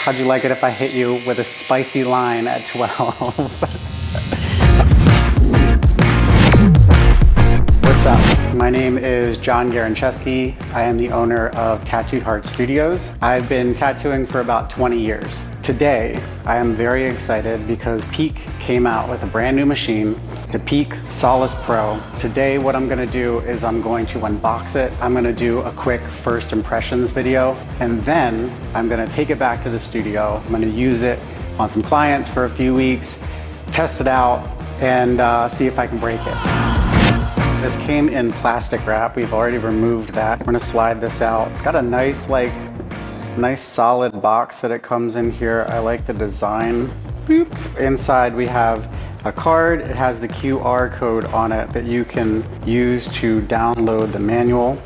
How'd you like it if I hit you with a spicy line at 12? What's up? My name is John Garancheski. I am the owner of Tattooed Heart Studios. I've been tattooing for about 20 years. Today, I am very excited because PEAK came out with a brand new machine, the PEAK Solice Pro. Today, what I'm gonna do is I'm going to unbox it. I'm gonna do a quick first impressions video, and then I'm gonna take it back to the studio. I'm gonna use it on some clients for a few weeks, test it out, and see if I can break it. This came in plastic wrap. We've already removed that. We're gonna slide this out. It's got a nice solid box that it comes in here. I like the design. Boop. Inside we have a card. It has the QR code on it that you can use to download the manual.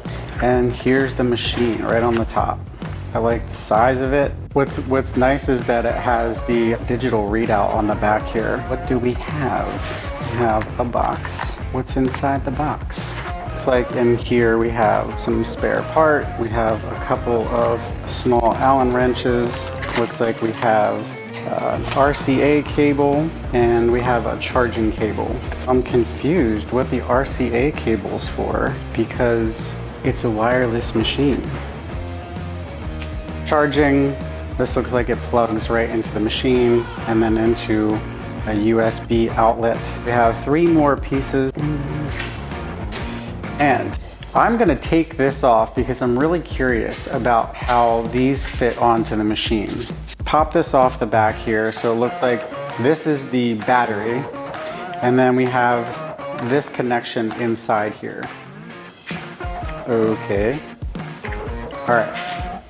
And here's the machine right on the top. I like the size of it. What's nice is that it has the digital readout on the back here. What do we have? We have a box. What's inside the box? Looks like in here we have some spare part. We have a couple of small Allen wrenches. Looks like we have an RCA cable and we have a charging cable. I'm confused what the RCA cable's for because it's a wireless machine. Charging, this looks like it plugs right into the machine and then into a USB outlet. We have 3 more pieces. And I'm gonna take this off because I'm really curious about how these fit onto the machine. Pop this off the back here. So it looks like this is the battery. And then we have this connection inside here. Okay. All right.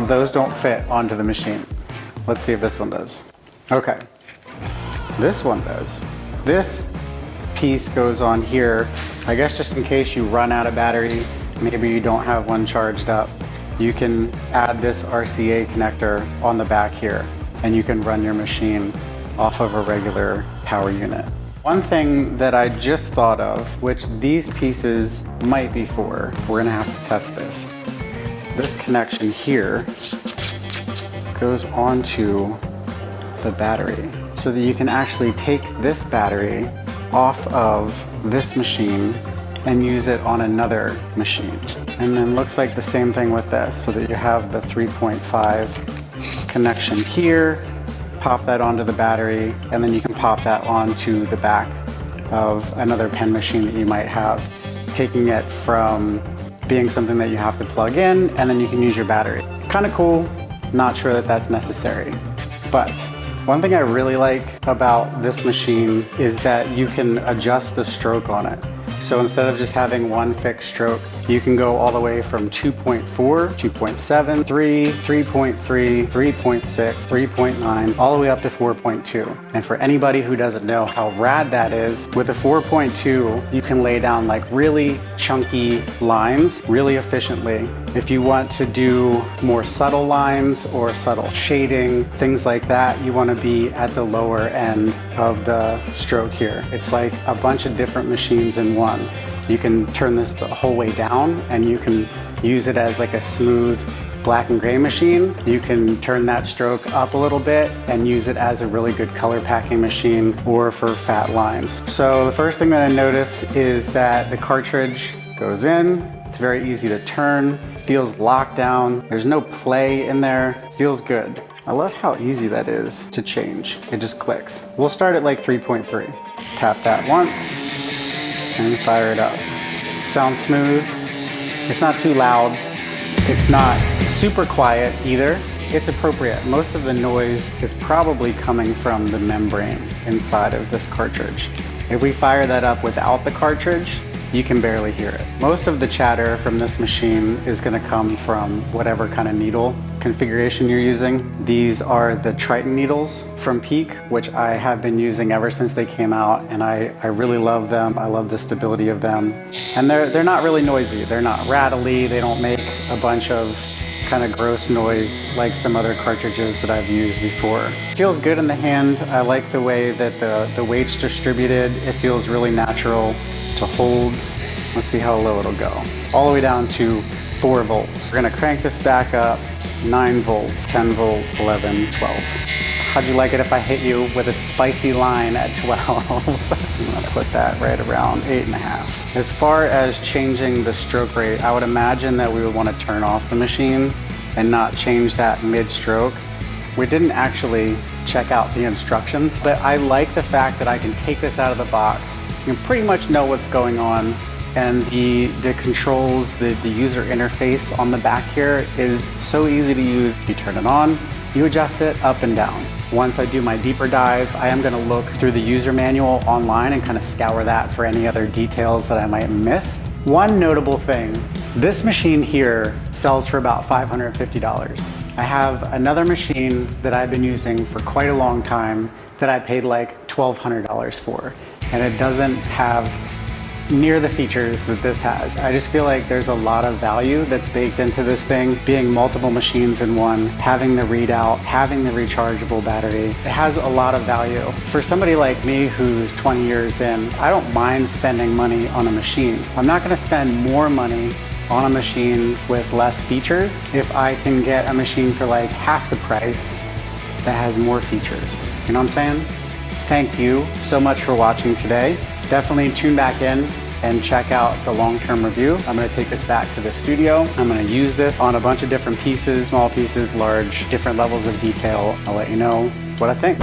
Those don't fit onto the machine. Let's see if this one does. Okay. This one does. This piece goes on here, I guess just in case you run out of battery, maybe you don't have one charged up, you can add this RCA connector on the back here and you can run your machine off of a regular power unit. One thing that I just thought of, which these pieces might be for, we're gonna have to test this. This connection here goes onto the battery so that you can actually take this battery off of this machine and use it on another machine. And then looks like the same thing with this, so that you have the 3.5 connection here, pop that onto the battery, and then you can pop that onto the back of another pen machine that you might have, taking it from being something that you have to plug in, and then you can use your battery. Kind of cool, not sure that that's necessary. But one thing I really like about this machine is that you can adjust the stroke on it. So instead of just having one fixed stroke, you can go all the way from 2.4, 2.7, 3, 3.3, 3.6, 3.9, all the way up to 4.2. And for anybody who doesn't know how rad that is, with a 4.2, you can lay down like really chunky lines really efficiently. If you want to do more subtle lines or subtle shading, things like that, you want to be at the lower end of the stroke here. It's like a bunch of different machines in one. You can turn this the whole way down and you can use it as like a smooth black and gray machine. You can turn that stroke up a little bit and use it as a really good color packing machine or for fat lines. So the first thing that I notice is that the cartridge goes in. It's very easy to turn, feels locked down. There's no play in there, feels good. I love how easy that is to change. It just clicks. We'll start at like 3.3. Tap that once and fire it up. Sounds smooth. It's not too loud. It's not super quiet either. It's appropriate. Most of the noise is probably coming from the membrane inside of this cartridge. If we fire that up without the cartridge, you can barely hear it. Most of the chatter from this machine is gonna come from whatever kind of needle configuration you're using. These are the Triton needles from PEAK, which I have been using ever since they came out, and I really love them. I love the stability of them. And they're not really noisy. They're not rattly. They don't make a bunch of kind of gross noise like some other cartridges that I've used before. It feels good in the hand. I like the way that the weight's distributed. It feels really natural to hold. Let's see how low it'll go. All the way down to 4 volts. We're gonna crank this back up 9 volts, 10 volts, 11, 12. How'd you like it if I hit you with a spicy line at 12? I'm gonna put that right around 8.5. As far as changing the stroke rate, I would imagine that we would want to turn off the machine and not change that mid-stroke. We didn't actually check out the instructions, but I like the fact that I can take this out of the box. You can pretty much know what's going on, and the controls, the user interface on the back here is so easy to use. You turn it on, you adjust it up and down. Once I do my deeper dive, I am going to look through the user manual online and kind of scour that for any other details that I might miss. One notable thing, this machine here sells for about $550. I have another machine that I've been using for quite a long time that I paid like $1,200 for, and it doesn't have near the features that this has. I just feel like there's a lot of value that's baked into this thing, being multiple machines in one, having the readout, having the rechargeable battery. It has a lot of value. For somebody like me who's 20 years in, I don't mind spending money on a machine. I'm not gonna spend more money on a machine with less features if I can get a machine for like half the price that has more features. You know what I'm saying? Thank you so much for watching today. Definitely tune back in and check out the long-term review. I'm gonna take this back to the studio. I'm gonna use this on a bunch of different pieces, small pieces, large, different levels of detail. I'll let you know what I think.